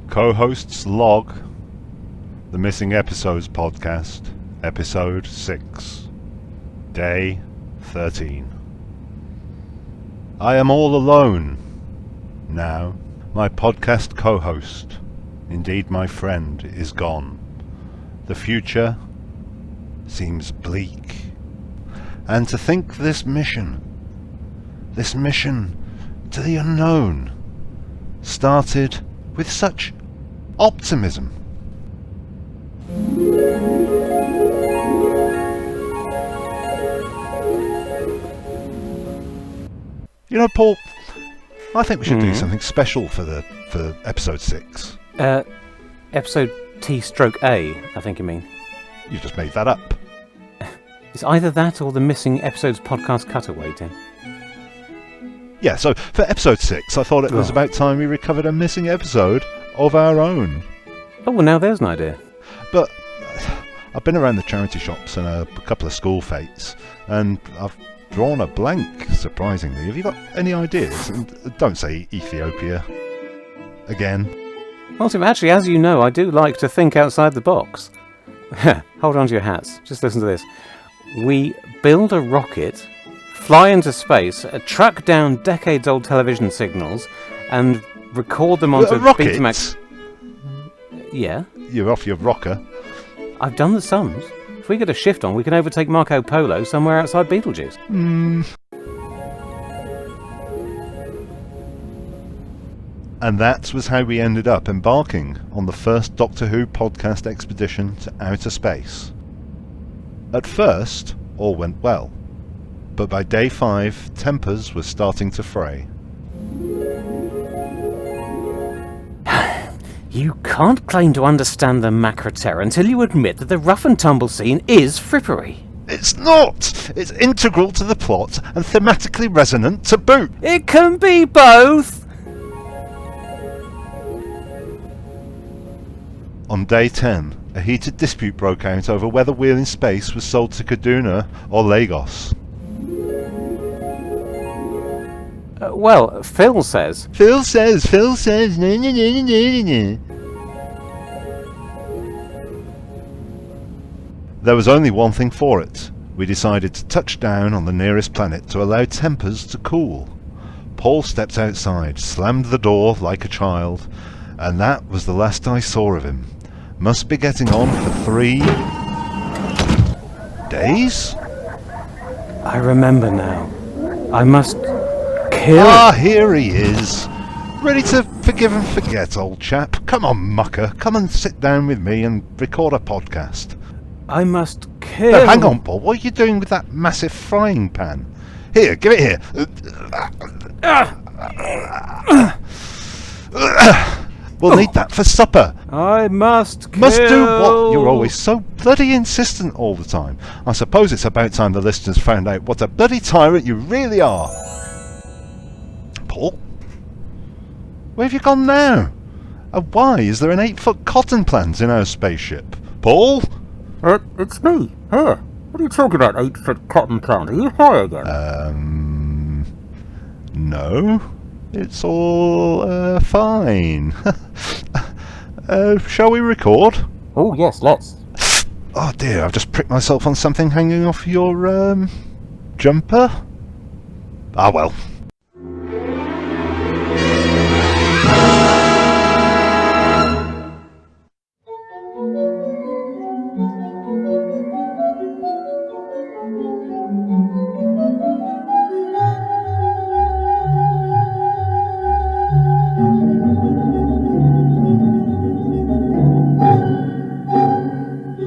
Co-hosts log the Missing Episodes podcast, episode 6, day 13. I am all alone now. My podcast co-host, indeed my friend, is gone. The future seems bleak. And to think this mission to the unknown, started with such optimism. You know, Paul, I think we should do something special for episode 6. Episode T/A, I think you mean. You just made that up. It's either that or the Missing Episodes podcast cutaway, Tim. Yeah, so for episode 6, I thought it was about time we recovered a missing episode of our own. Oh, well, now there's an idea. But I've been around the charity shops and a couple of school fetes, and I've drawn a blank, surprisingly. Have you got any ideas? And don't say Ethiopia again. Well, Tim, actually, as you know, I do like to think outside the box. Hold on to your hats. Just listen to this. We build a rocket, fly into space, track down decades-old television signals, and record them onto Betamax. Yeah. You're off your rocker. I've done the sums. If we get a shift on, we can overtake Marco Polo somewhere outside Beetlejuice. And that was how we ended up embarking on the first Doctor Who podcast expedition to outer space. At first, all went well. But by day 5, tempers were starting to fray. You can't claim to understand the Macroterra until you admit that the rough and tumble scene is frippery. It's not! It's integral to the plot and thematically resonant to boot! It can be both! On day 10, a heated dispute broke out over whether Wheel in Space was sold to Kaduna or Lagos. Well, Phil says, no. There was only one thing for it. We decided to touch down on the nearest planet to allow tempers to cool. Paul stepped outside, slammed the door like a child, and that was the last I saw of him. Must be getting on for 3 days? I remember now. I must kill... Ah, here he is. Ready to forgive and forget, old chap. Come on, mucker. Come and sit down with me and record a podcast. I must kill... No, hang on, Paul. What are you doing with that massive frying pan? Here, give it here. We'll need that for supper. I must kill... Must do what? You're always so bloody insistent all the time. I suppose it's about time the listeners found out what a bloody tyrant you really are. Paul? Where have you gone now? And why is there an 8-foot cotton plant in our spaceship? Paul? It's me. Here. What are you talking about, 8-foot cotton plant? Are you high again? No. It's all, fine. Shall we record? Oh, yes, let's. Oh dear, I've just pricked myself on something hanging off your, jumper? Ah, well.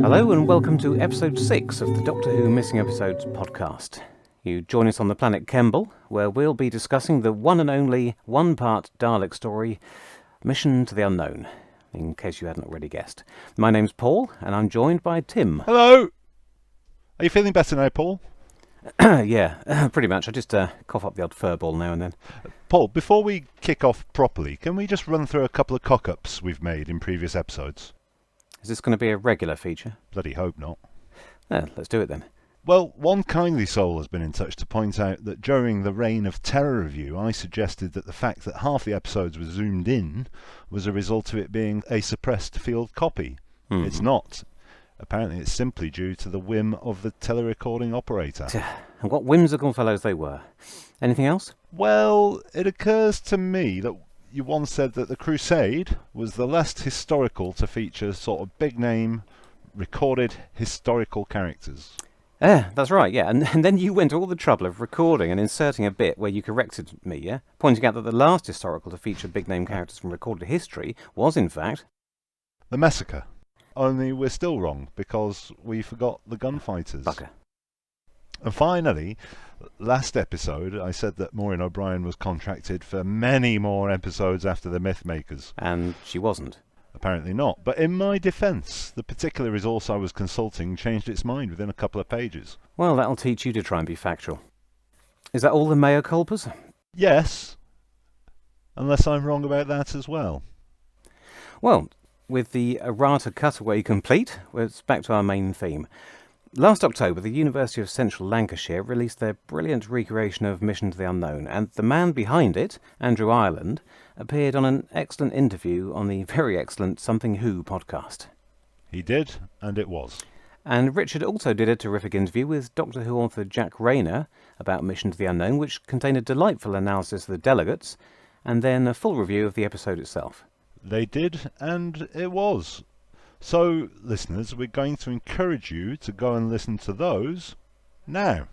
Hello and welcome to episode 6 of the Doctor Who Missing Episodes podcast. You join us on the planet Kemble, where we'll be discussing the one and only one-part Dalek story, Mission to the Unknown, in case you hadn't already guessed. My name's Paul, and I'm joined by Tim. Hello! Are you feeling better now, Paul? Yeah, pretty much. I just cough up the odd furball now and then. Paul, before we kick off properly, can we just run through a couple of cock-ups we've made in previous episodes? Is this going to be a regular feature? Bloody hope not. Let's do it then. Well, one kindly soul has been in touch to point out that during the reign of Terror Review, I suggested that the fact that half the episodes were zoomed in was a result of it being a suppressed field copy. Mm-hmm. It's not. Apparently it's simply due to the whim of the telerecording operator. And what whimsical fellows they were. Anything else? Well, it occurs to me that you once said that The Crusade was the last historical to feature sort of big-name, recorded historical characters. That's right, yeah. And then you went to all the trouble of recording and inserting a bit where you corrected me, yeah? Pointing out that the last historical to feature big-name characters from recorded history was, in fact... The Massacre. Only we're still wrong, because we forgot the gunfighters. Bugger. And finally, last episode, I said that Maureen O'Brien was contracted for many more episodes after the Mythmakers. And she wasn't. Apparently not. But in my defence, the particular resource I was consulting changed its mind within a couple of pages. Well, that'll teach you to try and be factual. Is that all the mea culpas? Yes. Unless I'm wrong about that as well. Well, with the errata cutaway complete, we're back to our main theme. Last October, the University of Central Lancashire released their brilliant recreation of Mission to the Unknown, and the man behind it, Andrew Ireland, appeared on an excellent interview on the very excellent Something Who podcast. He did, and it was. And Richard also did a terrific interview with Doctor Who author Jack Rayner about Mission to the Unknown, which contained a delightful analysis of the delegates, and then a full review of the episode itself. They did, and it was. So, listeners, we're going to encourage you to go and listen to those now.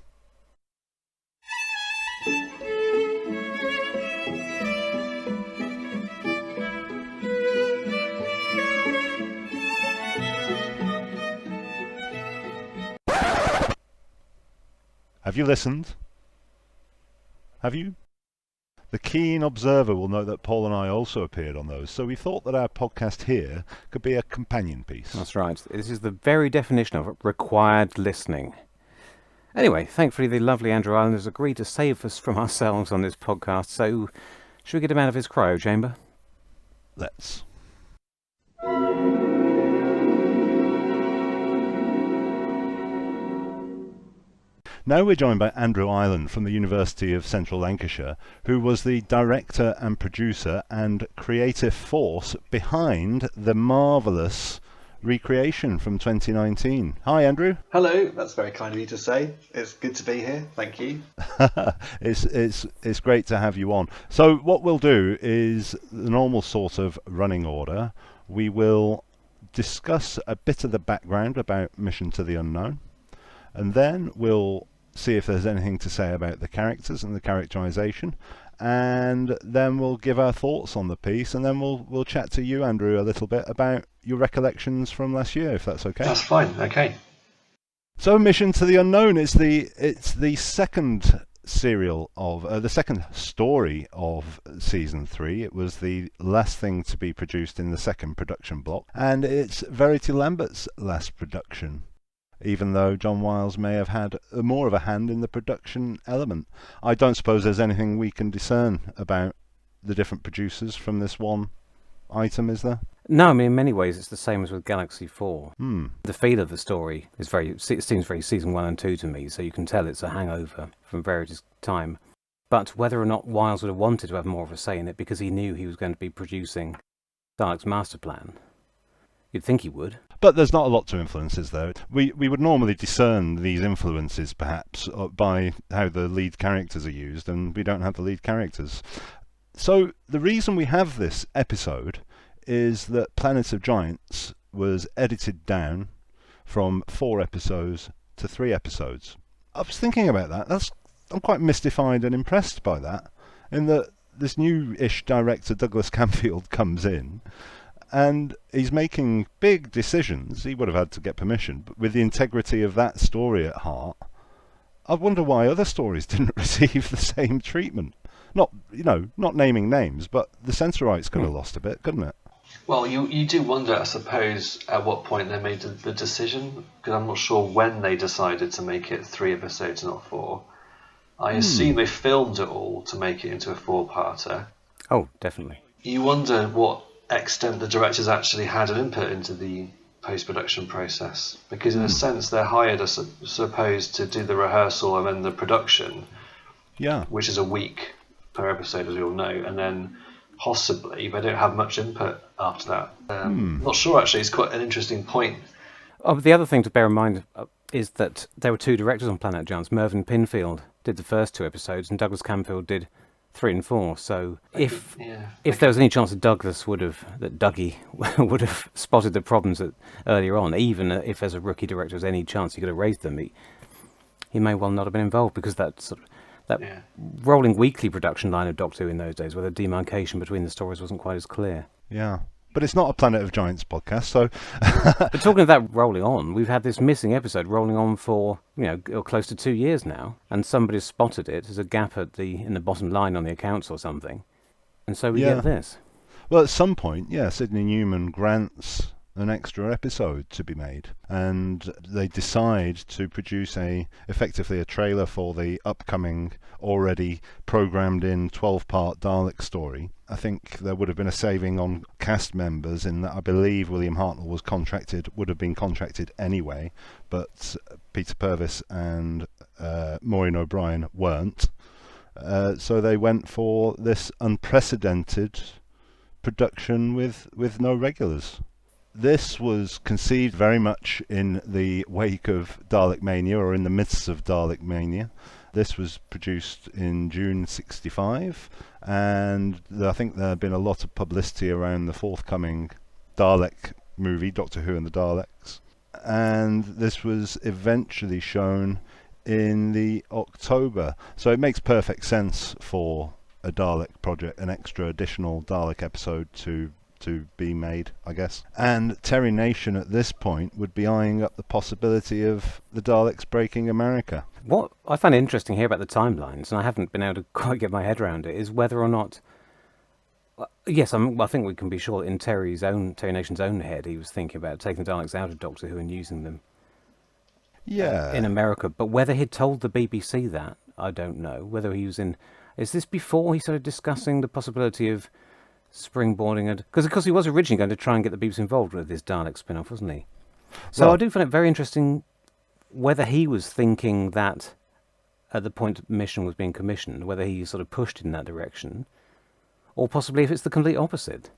Have you listened? Have you? The keen observer will note that Paul and I also appeared on those, so we thought that our podcast here could be a companion piece. That's right. This is the very definition of required listening. Anyway, thankfully the lovely Andrew Ireland has agreed to save us from ourselves on this podcast, so should we get him out of his cryo chamber? Let's. Now we're joined by Andrew Ireland from the University of Central Lancashire, who was the director and producer and creative force behind the marvellous recreation from 2019. Hi, Andrew. Hello, that's very kind of you to say. It's good to be here, thank you. It's great to have you on. So what we'll do is the normal sort of running order. We will discuss a bit of the background about Mission to the Unknown, and then we'll see if there's anything to say about the characters and the characterization, and then we'll give our thoughts on the piece, and then we'll chat to you, Andrew, a little bit about your recollections from last year, if that's okay. That's fine, okay. So, Mission to the Unknown, it's the second serial of the second story of season 3. It was the last thing to be produced in the second production block, and it's Verity Lambert's last production, even though John Wiles may have had more of a hand in the production element. I don't suppose there's anything we can discern about the different producers from this one item, is there? No, I mean, in many ways it's the same as with Galaxy 4. Hmm. The feel of the story is it seems very season 1 and 2 to me, so you can tell it's a hangover from Verity's time. But whether or not Wiles would have wanted to have more of a say in it because he knew he was going to be producing Daleks Master Plan, you'd think he would. But there's not a lot to influence, is there? We would normally discern these influences, perhaps, by how the lead characters are used, and we don't have the lead characters. So the reason we have this episode is that Planet of Giants was edited down from 4 episodes to 3 episodes. I was thinking about that. I'm quite mystified and impressed by that, in that this new-ish director, Douglas Camfield, comes in, and he's making big decisions. He would have had to get permission, but with the integrity of that story at heart, I wonder why other stories didn't receive the same treatment. Not naming names, but the censor rights could have lost a bit, couldn't it? Well, you do wonder, I suppose, at what point they made the decision, because I'm not sure when they decided to make it 3 episodes, not 4. I assume they filmed it all to make it into a 4-parter. Oh, definitely. You wonder what extent the directors actually had an input into the post-production process, because in a sense they're hired, as supposed to do the rehearsal and then the production, which is a week per episode, as we all know, and then possibly they don't have much input after that. Not sure, actually. It's quite an interesting point. The other thing to bear in mind is that there were 2 directors on Planet Giants. Mervyn Pinfield did the first 2 episodes, and Douglas Camfield did 3 and 4. So if there was any chance that Dougie would have spotted the problems earlier on, even if as a rookie director there's any chance he could have raised them, he may well not have been involved, because that rolling weekly production line of Doctor Who in those days, where the demarcation between the stories wasn't quite as clear. Yeah. But it's not a Planet of Giants podcast, so... But talking of that rolling on, we've had this missing episode rolling on for, close to 2 years now, and somebody's spotted it as a gap in the bottom line on the accounts or something, and so we get this. Well, at some point, Sidney Newman grants an extra episode to be made, and they decide to produce effectively a trailer for the upcoming, already programmed in 12-part Dalek story. I think there would have been a saving on cast members in that I believe William Hartnell would have been contracted anyway, but Peter Purves and Maureen O'Brien weren't. So they went for this unprecedented production with no regulars. This was conceived very much in the wake of Dalek Mania, or in the midst of Dalek Mania. This was produced in June '65, and I think there had been a lot of publicity around the forthcoming Dalek movie, Doctor Who and the Daleks. And this was eventually shown in the October. So it makes perfect sense for a Dalek project, an extra additional Dalek episode to be made, I guess. And Terry Nation at this point would be eyeing up the possibility of the Daleks breaking America. What I find interesting here about the timelines, and I haven't been able to quite get my head around it, is whether or not... Yes, I think we can be sure that in Terry Nation's own head, he was thinking about taking the Daleks out of Doctor Who and using them in America. But whether he'd told the BBC that, I don't know. Whether he was in... Is this before he started discussing the possibility of springboarding it? Because of course he was originally going to try and get the BBC involved with this Dalek spin-off, wasn't he? So I do find it very interesting whether he was thinking that at the point Mission was being commissioned, whether he sort of pushed in that direction, or possibly if it's the complete opposite.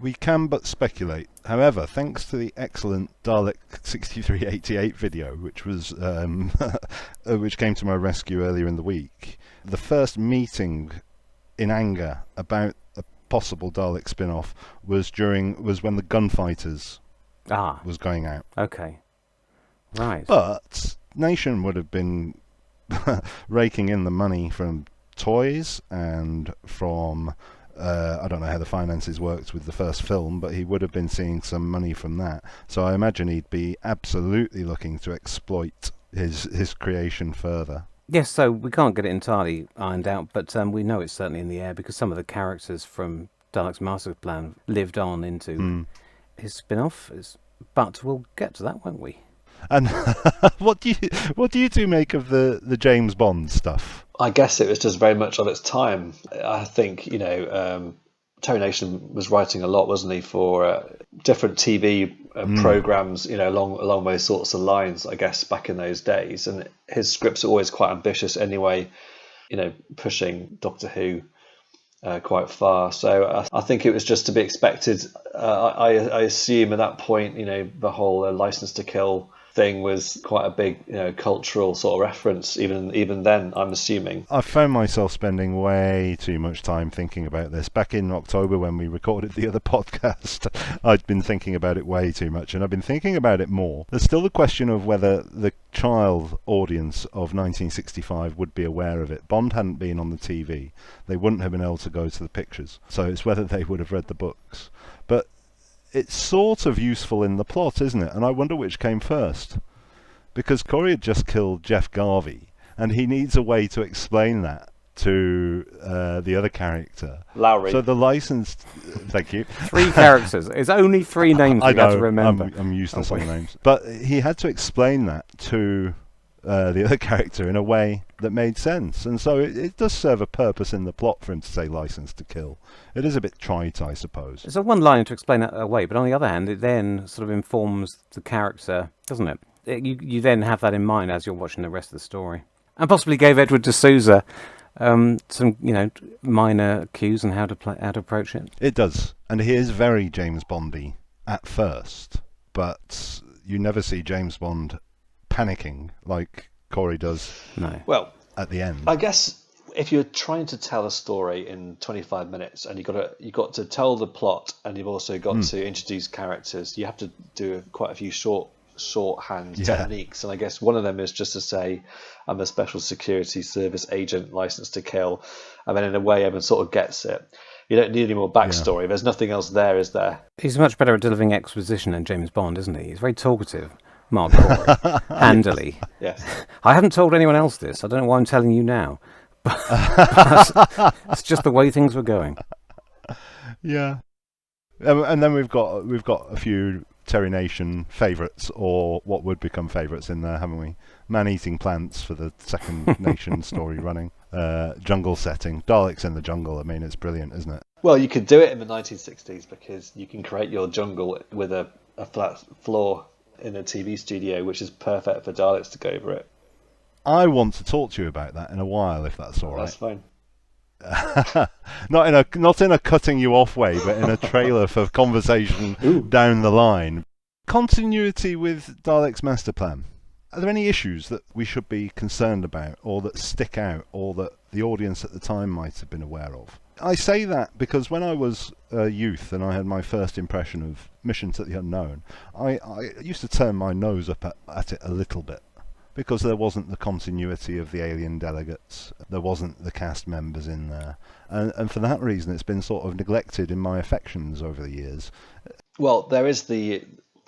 We can but speculate. However, thanks to the excellent Dalek 6388 video, which was which came to my rescue earlier in the week, the first meeting in anger about a possible Dalek spin-off was when the Gunfighters was going out. Okay. Right. But Nation would have been raking in the money from toys and from I don't know how the finances worked with the first film, but he would have been seeing some money from that. So I imagine he'd be absolutely looking to exploit his creation further. Yes, so we can't get it entirely ironed out, but we know it's certainly in the air because some of the characters from Daleks Master Plan lived on into his spin-off. But we'll get to that, won't we? And what do you two make of the James Bond stuff? I guess it was just very much of its time. I think, Terry Nation was writing a lot, wasn't he, for different TV programs, along those sorts of lines, I guess, back in those days. And his scripts are always quite ambitious anyway, pushing Doctor Who quite far. So I think it was just to be expected. I assume at that point, the whole License to Kill thing was quite a big cultural sort of reference even then, I'm assuming. I found myself spending way too much time thinking about this. Back in October when we recorded the other podcast, I'd been thinking about it way too much, and I've been thinking about it more. There's still the question of whether the child audience of 1965 would be aware of it. Bond hadn't been on the TV. They wouldn't have been able to go to the pictures, so it's whether they would have read the books. But it's sort of useful in the plot, isn't it? And I wonder which came first. Because Corey had just killed Jeff Garvey, and he needs a way to explain that to the other character. Lowry. So the licensed... Thank you. 3 characters. It's only 3 names you have to remember. I'm useless on names. But he had to explain that to the other character in a way that made sense. And so it does serve a purpose in the plot for him to say license to kill. It is a bit trite, I suppose. It's a one-liner to explain that away, but on the other hand, it then sort of informs the character, doesn't it? You then have that in mind as you're watching the rest of the story. And possibly gave Edward D'Souza some, minor cues on how to approach it. It does. And he is very James Bondy at first, but you never see James Bond panicking like Corey does. No. Well, at the end. I guess if you're trying to tell a story in 25 minutes and you've got to tell the plot and you've also got to introduce characters, you have to do quite a few shorthand techniques. And I guess one of them is just to say, I'm a special security service agent licensed to kill. And then in a way, everyone sort of gets it. You don't need any more backstory. There's nothing else there, is there? He's much better at delivering exposition than James Bond, isn't he? He's very talkative. Mark Corey. Handily. Yes. I haven't told anyone else this. I don't know why I'm telling you now. But it's just the way things were going. Yeah. And then we've got a few Terry Nation favourites, or what would become favourites in there, haven't we? Man-eating plants for the second Nation story running. Jungle setting. Daleks in the jungle. I mean, it's brilliant, isn't it? Well, you could do it in the 1960s because you can create your jungle with a flat floor in a TV studio, which is perfect for Daleks to go over it. I want to talk to you about that in a while, if that's all right. That's fine. Not in a cutting you off way, but in a trailer for conversation down the line. Continuity with Daleks Master Plan. Are there any issues that we should be concerned about, or that stick out, or that the audience at the time might have been aware of? I say that because when I was a youth and I had my first impression of Mission to the Unknown, I used to turn my nose up at it a little bit, because there wasn't the continuity of the alien delegates, there wasn't the cast members in there, and for that reason it's been sort of neglected in my affections over the years. Well, there is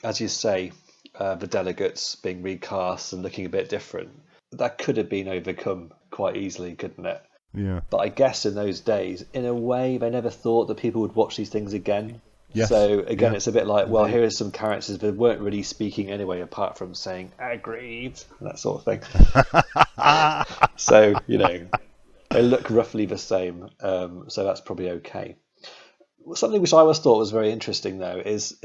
as you say, the delegates being recast and looking a bit different. That could have been overcome quite easily, couldn't it? Yeah. But I guess in those days, in a way, they never thought that people would watch these things again. Yes. So again, it's a bit like, well, here are some characters that weren't really speaking anyway, apart from saying "agreed," that sort of thing. So they look roughly the same. So that's probably okay. Something which I always thought was very interesting, though, is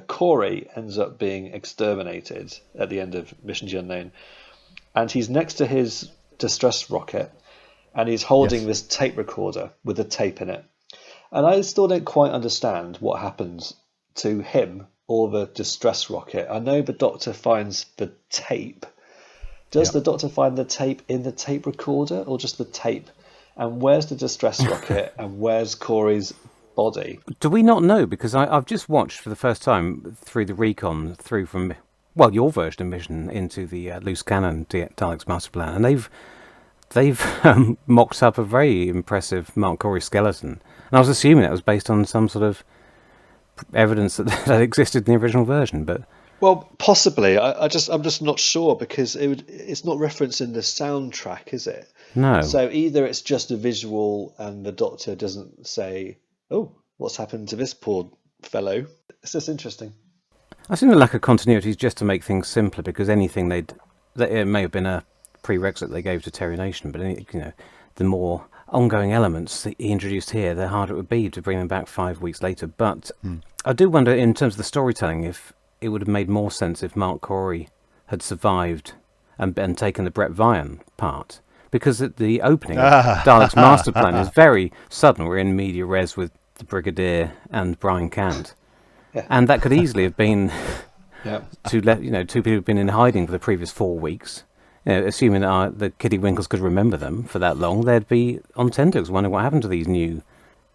Corey ends up being exterminated at the end of Mission to the Unknown, and he's next to his distress rocket, and he's holding this tape recorder with a tape in it. And I still don't quite understand what happens to him or the distress rocket. I know the Doctor finds the tape. Does the Doctor find the tape in the tape recorder, or just the tape? And where's the distress rocket, and where's Corey's body? Do we not know? Because I've just watched for the first time through the recon, through from, your version of Mission into the loose cannon Daleks Master Plan, and they've mocked up a very impressive Mark Corey skeleton. And I was assuming that was based on some sort of evidence that existed in the original version, but... Well, possibly. I'm just not sure, because it's not referenced in the soundtrack, is it? No. So either it's just a visual and the Doctor doesn't say, oh, what's happened to this poor fellow? It's just interesting. I think the lack of continuity is just to make things simpler, because anything it may have been a prerequisite they gave to Terry Nation, but the more ongoing elements that he introduced here, the harder it would be to bring them back 5 weeks later. But I do wonder, in terms of the storytelling, if it would have made more sense if Mark Corey had survived and taken the Brett Vian part, because at the opening of Daleks Master Plan is very sudden. We're in media res with the Brigadier and Brian Cant, and that could easily have been to let two people who've been in hiding for the previous 4 weeks. Assuming that the Kiddie Winkles could remember them for that long, they'd be on tenterhooks wondering what happened to these new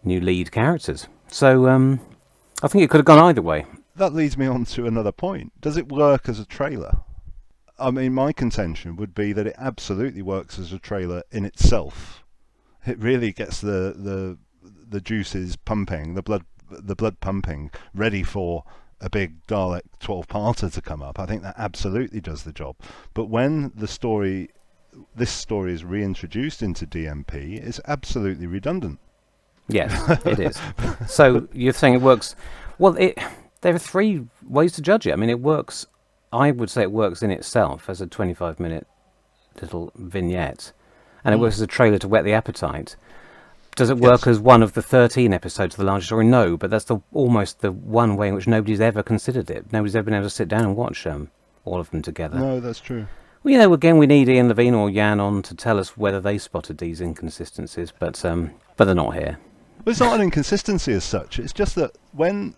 lead characters. So I think it could have gone either way. That leads me on to another point. Does it work as a trailer? I mean, my contention would be that it absolutely works as a trailer in itself. It really gets the juices pumping, the blood pumping, ready for a big Dalek 12-parter to come up. I think that absolutely does the job. But when this story is reintroduced into DMP, it's absolutely redundant. Yes, it is. So you're saying it works... Well, there are 3 ways to judge it. I mean, it works... I would say it works in itself as a 25-minute little vignette, and it works as a trailer to whet the appetite. Does it work as one of the 13 episodes of the larger story? No, but that's almost the one way in which nobody's ever considered it. Nobody's ever been able to sit down and watch all of them together. No, that's true. Well, again, we need Ian Levine or Jan on to tell us whether they spotted these inconsistencies, but they're not here. Well, it's not an inconsistency as such. It's just that when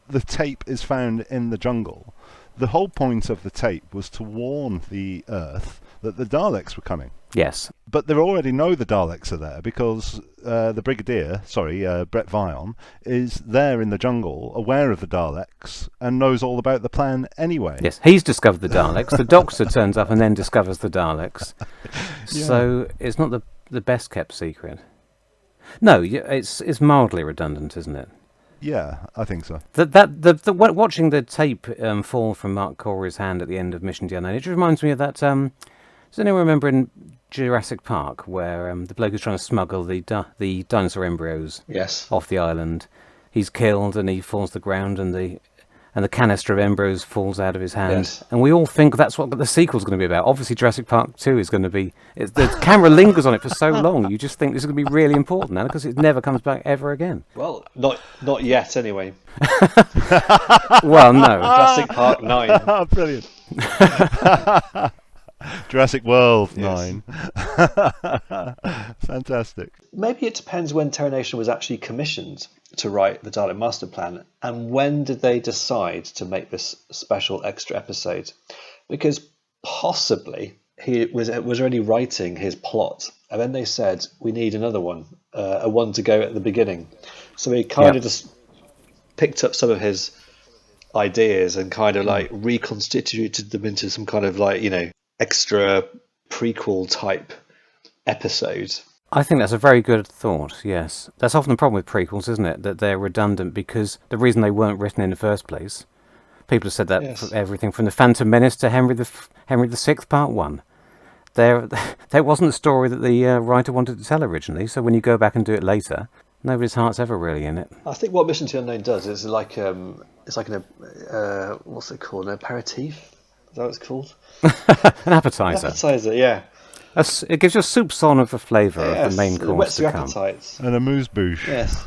the tape is found in the jungle, the whole point of the tape was to warn the Earth that the Daleks were coming. Yes. But they already know the Daleks are there because the Brigadier, Brett Vion, is there in the jungle, aware of the Daleks, and knows all about the plan anyway. Yes, he's discovered the Daleks. The Doctor turns up and then discovers the Daleks. Yeah. So it's not the best kept secret. No, it's mildly redundant, isn't it? Yeah, I think so. Watching the tape fall from Mark Corey's hand at the end of Mission to the Unknown, it just reminds me of that. Does anyone remember in Jurassic Park where the bloke is trying to smuggle the dinosaur embryos off the island? He's killed and he falls to the ground, and the canister of embryos falls out of his hand. Yes. And we all think that's what the sequel's going to be about. Obviously, Jurassic Park 2 is going to be... the camera lingers on it for so long, you just think this is going to be really important now because it never comes back ever again. Well, not yet, anyway. Well, no. Jurassic Park 9. Brilliant. Jurassic World 9. Fantastic. Maybe it depends when Terra Nation was actually commissioned to write the Dalek Master Plan, and when did they decide to make this special extra episode? Because possibly he was already writing his plot, and then they said, we need another one, a one to go at the beginning. So he kind of just picked up some of his ideas and kind of like reconstituted them into some kind of like, extra prequel type episode. I think that's a very good thought, yes. That's often the problem with prequels, isn't it? That they're redundant because the reason they weren't written in the first place, people have said that for everything from the Phantom Menace to Henry VI Part 1. There wasn't a story that the writer wanted to tell originally, so when you go back and do it later, nobody's heart's ever really in it. I think what Mission to the Unknown does is like what's it called? An aperitif? Is that what it's called? An appetizer. Appetizer, yeah. It gives you a soupçon of the flavour of the main course whets to your come. appetites. And a amuse-bouche. Yes.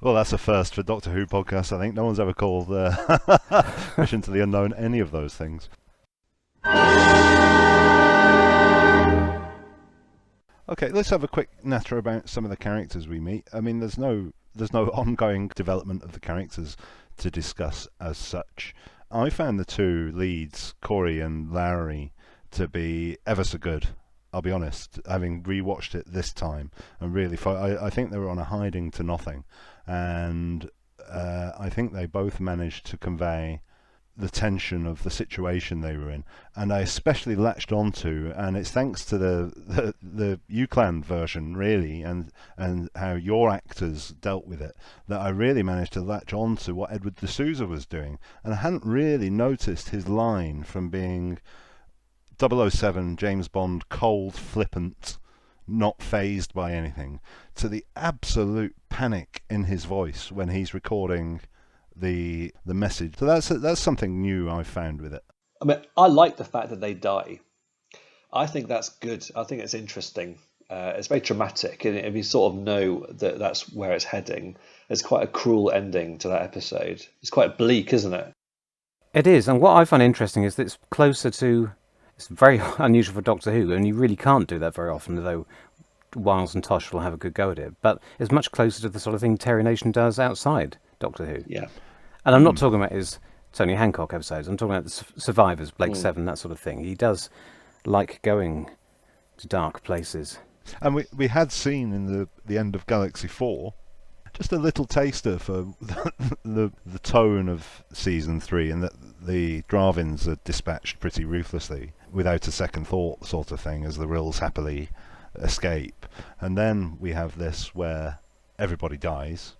Well, that's a first for Doctor Who podcasts, I think. No one's ever called Mission to the Unknown any of those things. Okay, let's have a quick natter about some of the characters we meet. I mean, there's no ongoing development of the characters to discuss as such. I found the two leads, Corey and Lowry, to be ever so good. I'll be honest, having rewatched it this time, and really, I think they were on a hiding to nothing, and I think they both managed to convey the tension of the situation they were in, and I especially latched onto, and it's thanks to the UClan version really, and how your actors dealt with it, that I really managed to latch on to what Edward D'Souza was doing, and I hadn't really noticed his line from being 007 James Bond, cold, flippant, not fazed by anything, to the absolute panic in his voice when he's recording the message. So that's something new I found with it. I mean, I like the fact that they die. I think that's good. I think it's interesting. It's very dramatic, and if you sort of know that that's where it's heading, it's quite a cruel ending to that episode. It's quite bleak, isn't it? It is, and what I find interesting is that it's closer to... It's very unusual for Doctor Who, and you really can't do that very often, although Wiles and Tosh will have a good go at it. But it's much closer to the sort of thing Terry Nation does outside Doctor Who. Yeah. And I'm not talking about his Tony Hancock episodes. I'm talking about the Survivors, Blake Seven, that sort of thing. He does like going to dark places. And we had seen in the end of Galaxy 4 just a little taster for the tone of season 3, and that the Dravins are dispatched pretty ruthlessly without a second thought, sort of thing, as the Rills happily escape. And then we have this where everybody dies,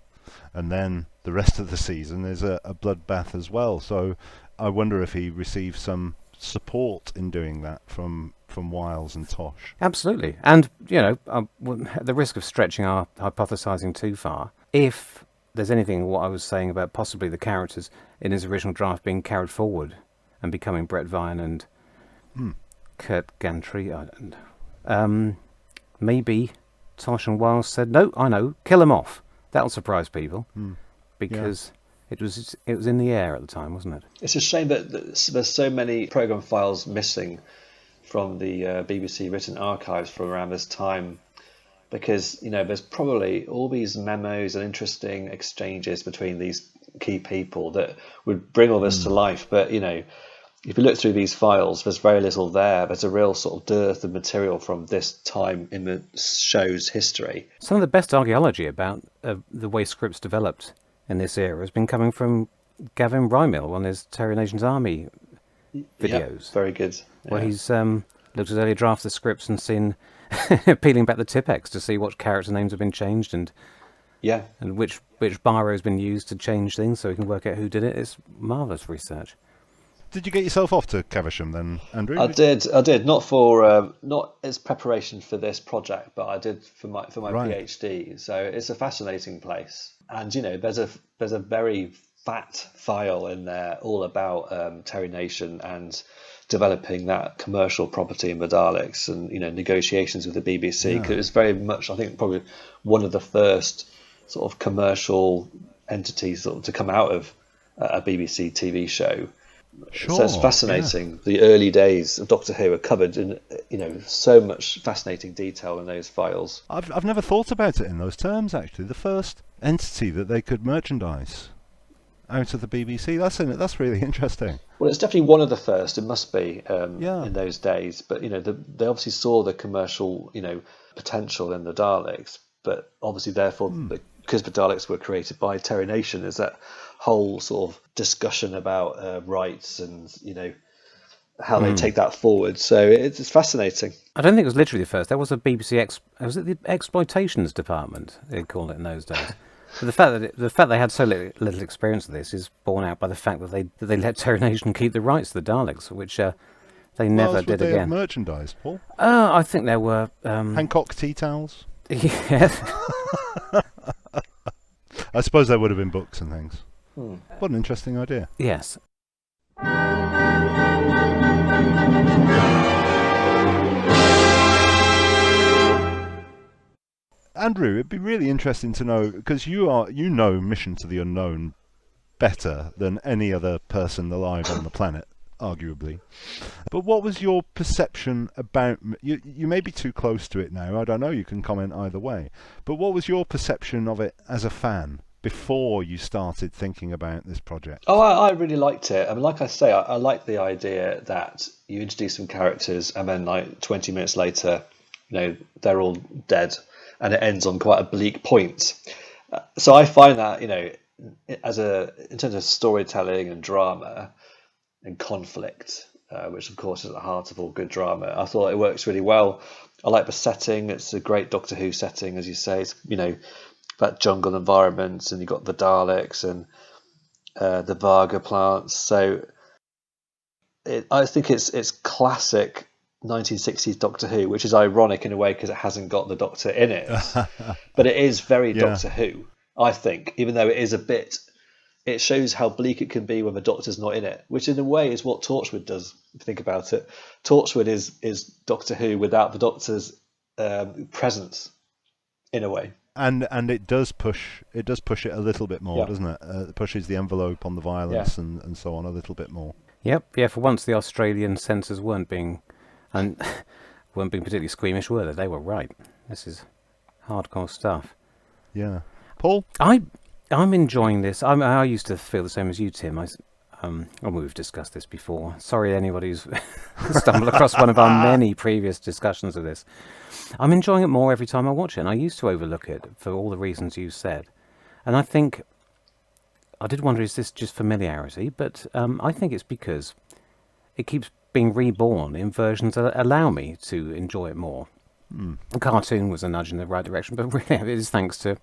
and then the rest of the season is a bloodbath as well. So I wonder if he received some support in doing that from Wiles and Tosh. Absolutely. And, at the risk of stretching our hypothesising too far, if there's anything what I was saying about possibly the characters in his original draft being carried forward and becoming Brett Vine and Kurt Gantry. Maybe Tosh and Wiles said, no, I know, kill him off. That'll surprise people, because it was in the air at the time, wasn't it? It's a shame that there's so many programme files missing from the BBC written archives from around this time, because there's probably all these memos and interesting exchanges between these key people that would bring all this to life. But if you look through these files, there's very little there. There's a real sort of dearth of material from this time in the show's history. Some of the best archaeology about the way scripts developed in this era has been coming from Gavin Rymil on his Terry Nations Army videos. Yeah, very good. Where he's looked at earlier drafts of scripts and seen peeling back the Tipex to see what character names have been changed and which biro has been used to change things, so he can work out who did it. It's marvellous research. Did you get yourself off to Caversham then, Andrew? I did. Not as preparation for this project, but I did for my PhD. So it's a fascinating place, and there's a very fat file in there all about Terry Nation and developing that commercial property in the Daleks, and negotiations with the BBC, because it's very much, I think, probably one of the first sort of commercial entities to come out of a BBC TV show. Sure, so it's fascinating. The early days of Doctor Who are covered in so much fascinating detail in those files. I've never thought about it in those terms, actually. The first entity that they could merchandise out of the BBC. That's really interesting. Well, it's definitely one of the first. It must be in those days. But they obviously saw the commercial potential in the Daleks. But obviously, therefore, because the Daleks were created by Terry Nation, there's that whole sort of discussion about rights and how they take that forward. So it's fascinating. I don't think it was literally the first. There was a BBC was it the exploitations department they'd call it in those days. But the fact they had so little experience of this is borne out by the fact that they let Terry Nation keep the rights to the Daleks, which they never did they again. Merchandise, Paul? I think there were Hancock tea towels. Yeah. I suppose there would have been books and things. What an interesting idea. Yes. Andrew, it'd be really interesting to know, because you know Mission to the Unknown better than any other person alive on the planet, arguably. But what was your perception about... You may be too close to it now, I don't know, you can comment either way. But what was your perception of it as a fan before you started thinking about this project? Oh, I really liked it. I mean, like I say, I like the idea that you introduce some characters and then 20 minutes later, they're all dead. And it ends on quite a bleak point. So I find that, in terms of storytelling and drama and conflict, which of course is at the heart of all good drama, I thought it works really well. I like the setting. It's a great Doctor Who setting, as you say. It's, that jungle environment, and you've got the Daleks and the Varga plants. So I think it's classic 1960s Doctor Who, which is ironic in a way because it hasn't got the Doctor in it, but it is very Doctor Who, I think, even though it is it shows how bleak it can be when the Doctor's not in it, which in a way is what Torchwood does, if you think about it. Torchwood is Doctor Who without the Doctor's presence, in a way. And it does push it a little bit more, doesn't it? It pushes the envelope on the violence and so on a little bit more. Yep, yeah, for once the Australian censors weren't being particularly squeamish, were they? They were right. This is hardcore stuff. Yeah. Paul? I'm enjoying this. I used to feel the same as you, Tim. We've discussed this before. Sorry anybody who's stumbled across one of our many previous discussions of this. I'm enjoying it more every time I watch it, and I used to overlook it for all the reasons you said. And I think, I did wonder, is this just familiarity? But I think it's because it keeps being reborn in versions that allow me to enjoy it more. The cartoon was a nudge in the right direction, but really it is thanks to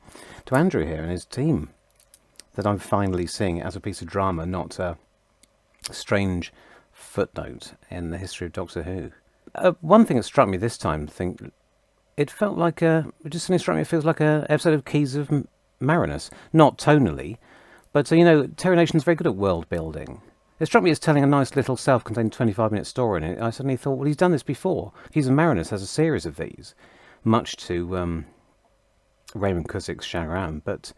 Andrew here and his team that I'm finally seeing it as a piece of drama, not a strange footnote in the history of Doctor Who. One thing that struck me this time, it felt like it just suddenly struck me, it feels like an episode of Keys of Marinus, not tonally, but Terry Nation's very good at world building. It struck me as telling a nice little self-contained 25-minute story, and I suddenly thought, well, he's done this before. Hughes and Marinus has a series of these, much to Raymond Cusick's Shagram, but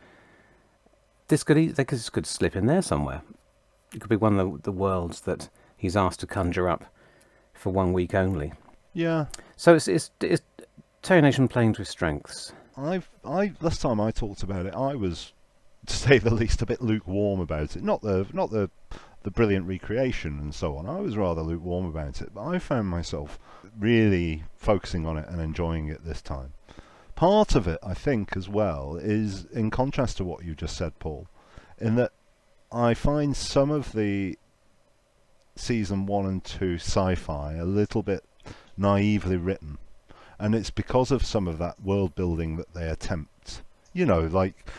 this could slip in there somewhere. It could be one of the worlds that he's asked to conjure up for 1 week only. Yeah. So it's Terry Nation playing to his strengths. Last time I talked about it, I was, to say the least, a bit lukewarm about it. Not the brilliant recreation and so on. I was rather lukewarm about it, but I found myself really focusing on it and enjoying it this time. Part of it, I think, as well, is in contrast to what you just said, Paul, in that I find some of the season 1 and 2 sci-fi a little bit naively written, and it's because of some of that world building that they attempt. You know, like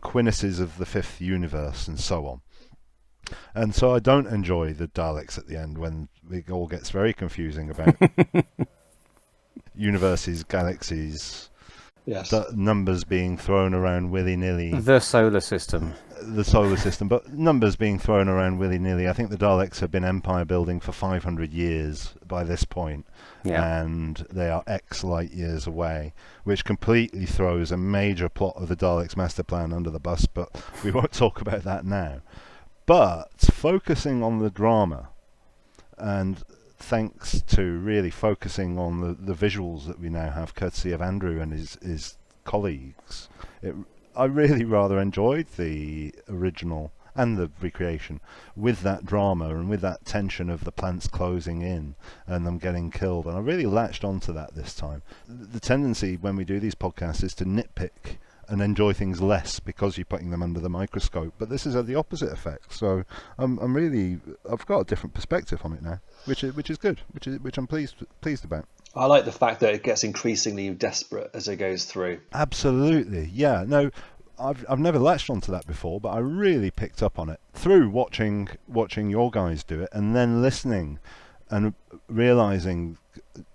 Quinnes's of the Fifth Universe and so on. And so I don't enjoy the Daleks at the end when it all gets very confusing about universes, galaxies, Yes. numbers being thrown around willy-nilly. The solar system. The solar system, but numbers being thrown around willy-nilly. I think the Daleks have been empire building for 500 years by this point, and they are X light years away, which completely throws a major plot of the Daleks Master Plan under the bus, but we won't talk about that now. But focusing on the drama, and thanks to really focusing on the visuals that we now have, courtesy of Andrew and his colleagues, I really rather enjoyed the original and the recreation with that drama and with that tension of the plants closing in and them getting killed, and I really latched onto that this time. The tendency when we do these podcasts is to nitpick and enjoy things less because you're putting them under the microscope, but this is the opposite effect. So I've got a different perspective on it now, which is good, which I'm pleased about. I like the fact that it gets increasingly desperate as it goes through. Absolutely, yeah. No, I've never latched onto that before, but I really picked up on it through watching your guys do it, and then listening and realizing,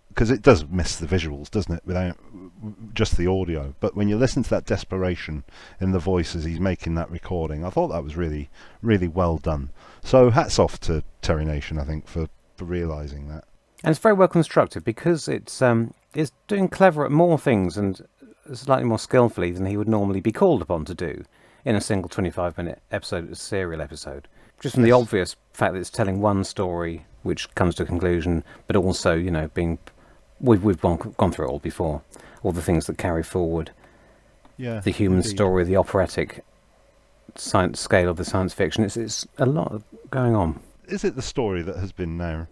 because it does miss the visuals, doesn't it, without just the audio. But when you listen to that desperation in the voice as he's making that recording, I thought that was really, really well done. So hats off to Terry Nation, I think, for realising that. And it's very well constructed because it's doing clever more things and slightly more skillfully than he would normally be called upon to do in a single 25-minute episode, a serial episode. Just from the obvious fact that it's telling one story which comes to a conclusion, but also, you know, we've gone through it all before. All the things that carry forward. Yeah. The human story, the operatic science scale of the science fiction. It's a lot going on. Is it the story that has been now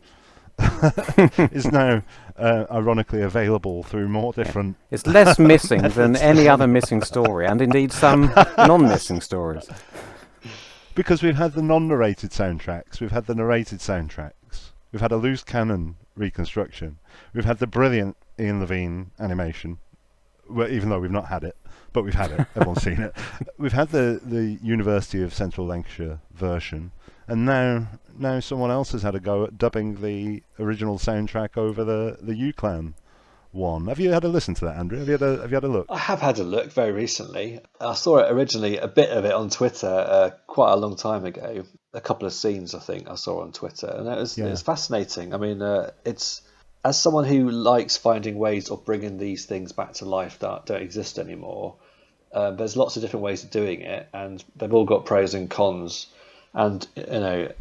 is now ironically available through more different... It's less missing than any other missing story, and indeed some non-missing stories. Because we've had the non-narrated soundtracks, we've had the narrated soundtracks, we've had a loose cannon reconstruction, we've had the brilliant Ian Levine animation, well, even though we've not had it, but we've had it, everyone's seen it. We've had the University of Central Lancashire version, and now someone else has had a go at dubbing the original soundtrack over the UClan one. Have you had a listen to that, Andrew? Have you had a look? I have had a look very recently. I saw it originally, a bit of it on Twitter quite a long time ago. A couple of scenes, I think, I saw on Twitter, and it's fascinating. I mean, it's, as someone who likes finding ways of bringing these things back to life that don't exist anymore, there's lots of different ways of doing it, and they've all got pros and cons. And, you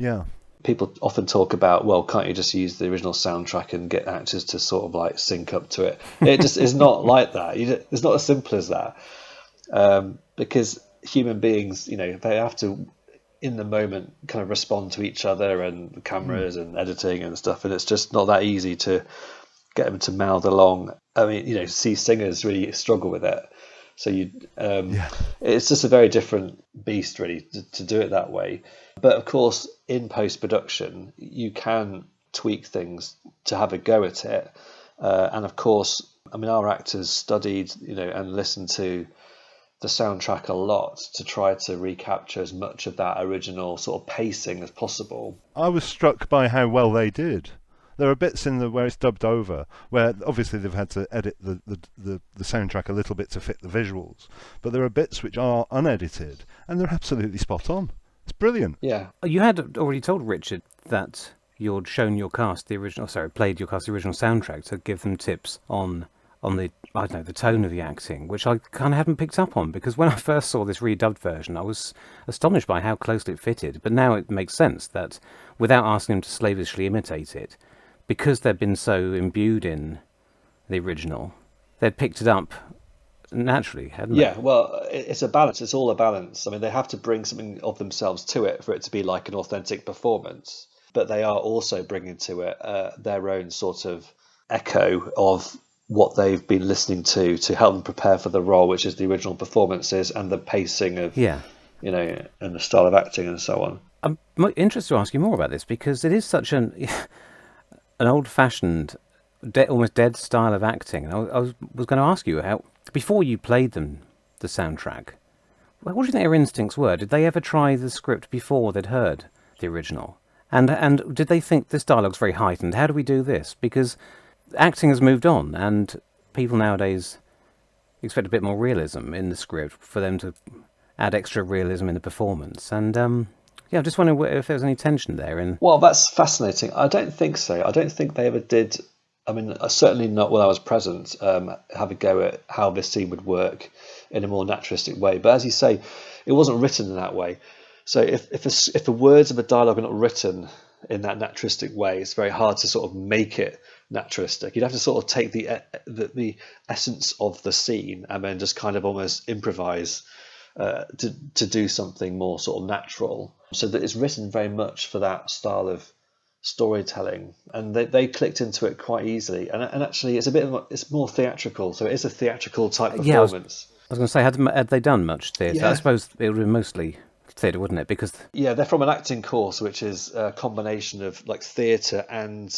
know, people often talk about, well, can't you just use the original soundtrack and get actors to sort of like sync up to it? It just is not like that. It's not as simple as that. Because human beings, you know, they have to, in the moment, kind of respond to each other and the cameras and editing and stuff. And it's just not that easy to get them to mouth along. I mean, you know, see singers really struggle with it. So it's just a very different beast, really, to do it that way. But of course, in post-production, you can tweak things to have a go at it. And of course, I mean, our actors studied, you know, and listened to the soundtrack a lot to try to recapture as much of that original sort of pacing as possible. I was struck by how well they did. There are bits in where it's dubbed over, where obviously they've had to edit the soundtrack a little bit to fit the visuals, but there are bits which are unedited, and they're absolutely spot on. It's brilliant. Yeah. You had already told Richard that you'd shown your cast played your cast the original soundtrack to give them tips on the, I don't know, the tone of the acting, which I kind of hadn't picked up on, because when I first saw this redubbed version, I was astonished by how closely it fitted. But now it makes sense that without asking them to slavishly imitate it, because they'd been so imbued in the original, they'd picked it up naturally, hadn't they? Yeah, well, it's a balance. It's all a balance. I mean, they have to bring something of themselves to it for it to be like an authentic performance, but they are also bringing to it their own sort of echo of what they've been listening to help them prepare for the role, which is the original performances and the pacing of, Yeah. and the style of acting and so on. I'm interested to ask you more about this, because it is such an old-fashioned, almost dead style of acting. And I was going to ask you, how, before you played them, the soundtrack, what do you think their instincts were? Did they ever try the script before they'd heard the original? And did they think this dialogue's very heightened? How do we do this? Because acting has moved on, and people nowadays expect a bit more realism in the script for them to add extra realism in the performance. And I just wondering if there was any tension there. Well, that's fascinating. I don't think so. I don't think they ever did. I mean, certainly not when I was present, have a go at how this scene would work in a more naturalistic way. But as you say, it wasn't written in that way. So if the words of a dialogue are not written in that naturalistic way, it's very hard to sort of make it naturalistic. You'd have to sort of take the essence of the scene and then just kind of almost improvise to do something more sort of natural. So that it's written very much for that style of storytelling, and they clicked into it quite easily. And actually, it's more theatrical, so it is a theatrical type performance. I was going to say, had they done much theatre? Yeah. I suppose it would be mostly theatre, wouldn't it? Because they're from an acting course, which is a combination of like theatre and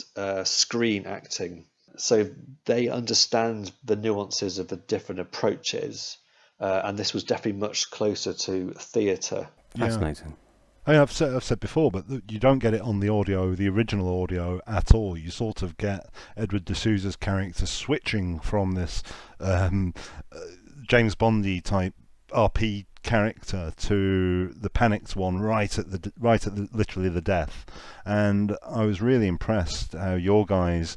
screen acting. So they understand the nuances of the different approaches, and this was definitely much closer to theatre. fascinating. I mean, I've said before, but you don't get it on the original audio at all. You sort of get Edward D'Souza's character switching from this James Bondy type RP character to the panicked one right at literally the death. And I was really impressed how your guys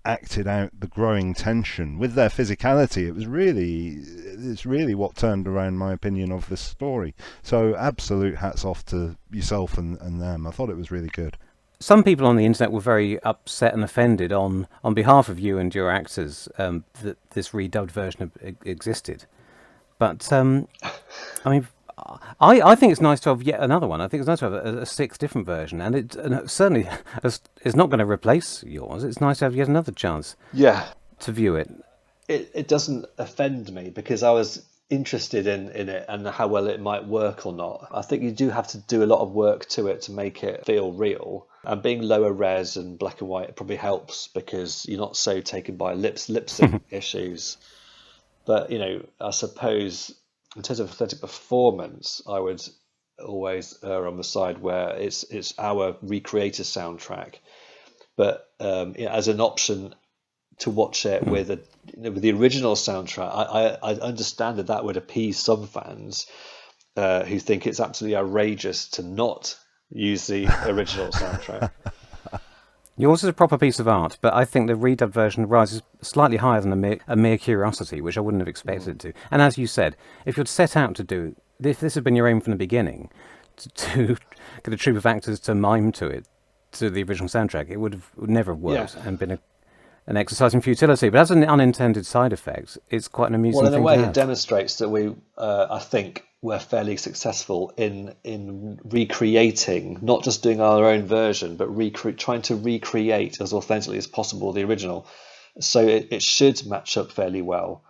acted out the growing tension with their physicality. It's really what turned around my opinion of this story. So absolute hats off to yourself and them. I thought it was really good. Some people on the internet were very upset and offended on behalf of you and your actors that this redubbed version existed. But I mean, I think it's nice to have yet another one. I think it's nice to have a sixth different version, and it certainly is not going to replace yours. It's nice to have yet another chance. Yeah, to view it. It doesn't offend me because I was interested in it and how well it might work or not. I think you do have to do a lot of work to it to make it feel real. And being lower res and black and white probably helps because you're not so taken by lip sync issues. But, I suppose in terms of authentic performance, I would always err on the side where it's our recreated soundtrack. But as an option to watch it with the original soundtrack, I understand that would appease some fans who think it's absolutely outrageous to not use the original soundtrack. Yours is a proper piece of art, but I think the redubbed version rises slightly higher than a mere curiosity, which I wouldn't have expected it to. And as you said, if you'd set out to do if this had been your aim from the beginning, to get a troupe of actors to mime to the original soundtrack, it would never have worked and been an exercise in futility. But as an unintended side effect, it's quite an amusing thing to have. Well, in a way, it demonstrates that we, I think, were fairly successful in recreating, not just doing our own version, but trying to recreate as authentically as possible the original. So it should match up fairly well,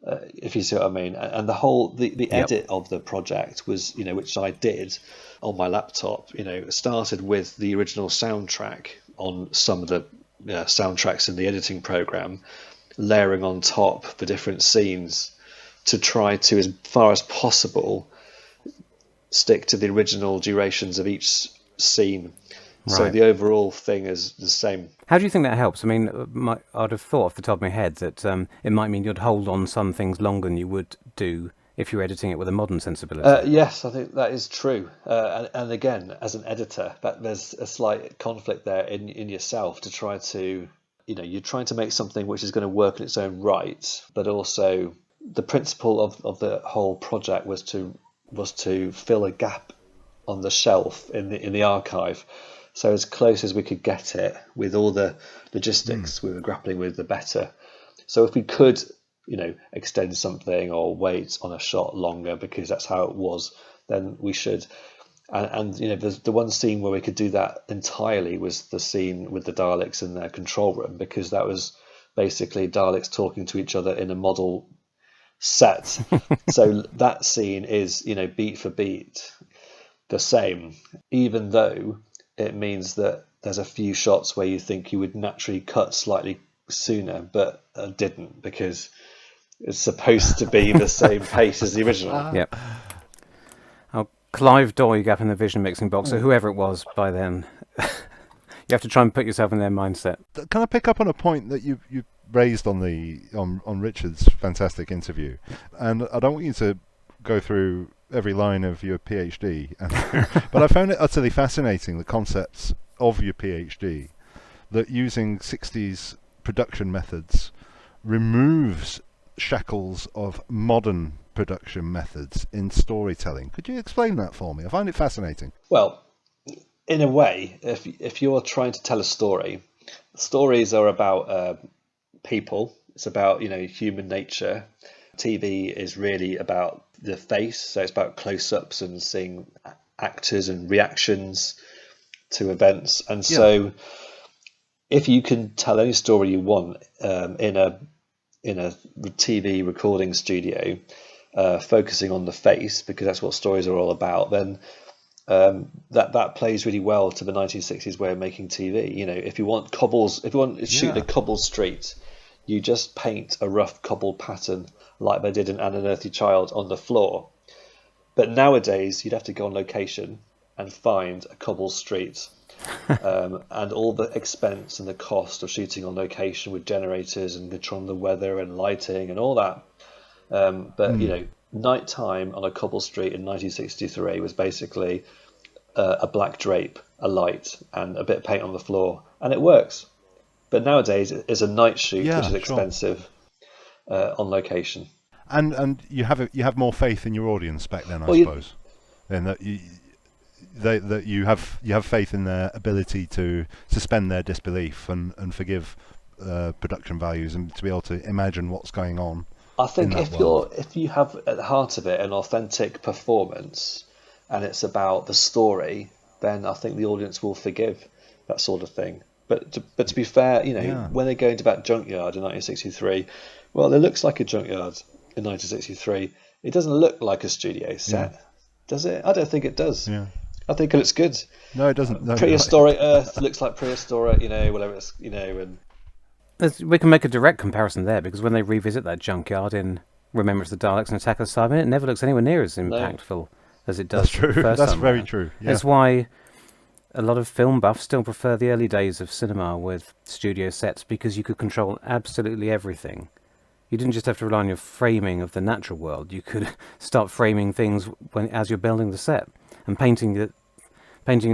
if you see what I mean. And the whole the edit of the project was, which I did on my laptop. Started with the original soundtrack on some of the soundtracks in the editing program, layering on top the different scenes to try to, as far as possible, stick to the original durations of each scene. Right. So the overall thing is the same. How do you think that helps? I mean, I'd have thought off the top of my head that it might mean you'd hold on some things longer than you would do if you're editing it with a modern sensibility. Yes, I think that is true. And again, as an editor, there's a slight conflict there in yourself to try to, you're trying to make something which is going to work in its own right, but also the principle of the whole project was to fill a gap on the shelf in the archive. So as close as we could get it with all the logistics we were grappling with, the better. So if we could, extend something or wait on a shot longer because that's how it was, then we should. And the one scene where we could do that entirely was the scene with the Daleks in their control room, because that was basically Daleks talking to each other in a model set. So that scene is, beat for beat the same, even though it means that there's a few shots where you think you would naturally cut slightly sooner, but didn't, because it's supposed to be the same pace as the original. Yep. Clive Doig up in the Vision mixing box, or whoever it was by then. You have to try and put yourself in their mindset. Can I pick up on a point that you raised on Richard's fantastic interview? And I don't want you to go through every line of your PhD, but I found it utterly fascinating, the concepts of your PhD, that using 60s production methods removes shackles of modern production methods in storytelling. Could you explain that for me? I find it fascinating. Well, in a way, if you're trying to tell a story, stories are about people. It's about human nature. TV is really about the face, so it's about close-ups and seeing actors and reactions to events. And so, if you can tell any story you want in a TV recording studio, focusing on the face, because that's what stories are all about, then that plays really well to the 1960s way of making TV. If you want cobbles, if you want to shoot a cobbled street, you just paint a rough cobbled pattern like they did in An Unearthly Child on the floor. But nowadays, you'd have to go on location and find a cobbled street. And all the expense and the cost of shooting on location with generators and controlling the weather and lighting and all that. But nighttime on a cobble street in 1963 was basically a black drape, a light, and a bit of paint on the floor, and it works. But nowadays it's a night shoot, which is expensive on location. And you have more faith in your audience back then, I suppose, in that you have faith in their ability to suspend their disbelief and forgive production values and to be able to imagine what's going on. I think if you have at the heart of it an authentic performance and it's about the story, then I think the audience will forgive that sort of thing. But to be fair, when they go into that junkyard in 1963, well, it looks like a junkyard in 1963. It doesn't look like a studio set, does it? I don't think it does. Yeah. I think it looks good. No, it doesn't. No, prehistoric Earth looks like prehistoric, whatever it's, and we can make a direct comparison there, because when they revisit that junkyard in Remembrance of the Daleks and Attack of the Cybermen, it never looks anywhere near as impactful as it does. That's true. The first That's time very around. true. Yeah. That's why a lot of film buffs still prefer the early days of cinema with studio sets, because you could control absolutely everything. You didn't just have to rely on your framing of the natural world. You could start framing things as you're building the set and painting the